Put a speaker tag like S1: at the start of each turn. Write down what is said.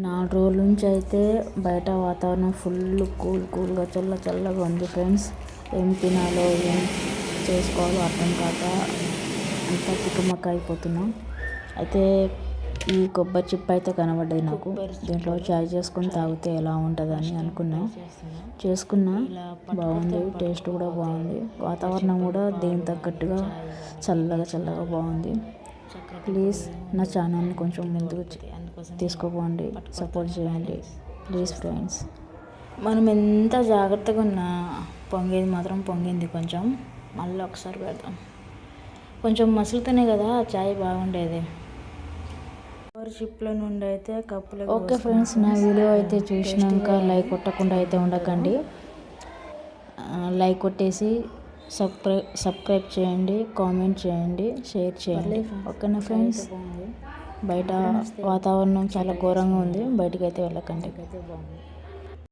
S1: 4 రోజుల నుంచి అయితే బయట వాతావరణం ఫుల్ కూల్గా చల్లగా ఉంది ఫ్రెండ్స్. ఏం తినాలో ఏం చేసుకోవాలో అర్థం కాక అంతా తికమక్క అయిపోతున్నాం. అయితే ఈ కొబ్బరి చిప్ప అయితే కనబడ్డది నాకు. దీంట్లో చాయ్ చేసుకొని తాగితే ఎలా ఉంటుందని చేసుకున్నా. బాగుంది, టేస్ట్ కూడా బాగుంది. వాతావరణం కూడా దీనికి తగ్గట్టుగా చల్లగా బాగుంది. ప్లీజ్ నా ఛానల్ని కొంచెం ముందుకు తీసుకోపోండి, సపోర్ట్ చేయండి ప్లీజ్ ఫ్రెండ్స్. మనం ఎంత జాగ్రత్తగా ఉన్నా పొంగేది మాత్రం పొంగింది. కొంచెం మళ్ళీ ఒకసారి పెడదాం. కొంచెం మసులుతూనే కదా చాయ్ బాగుండేది. కొబ్బరి చిప్పల నుండి అయితే కప్పులు. ఓకే ఫ్రెండ్స్, నా వీడియో అయితే చూసినాక లైక్ కొట్టకుండా అయితే ఉండకండి. లైక్ కొట్టేసి సబ్స్క్రైబ్ చేయండి, కామెంట్ చేయండి, షేర్ చేయండి. ఓకేనా ఫ్రెండ్స్. బయట వాతావరణం చాలా ఘోరంగా ఉంది, బయటికి అయితే వెళ్ళకండి.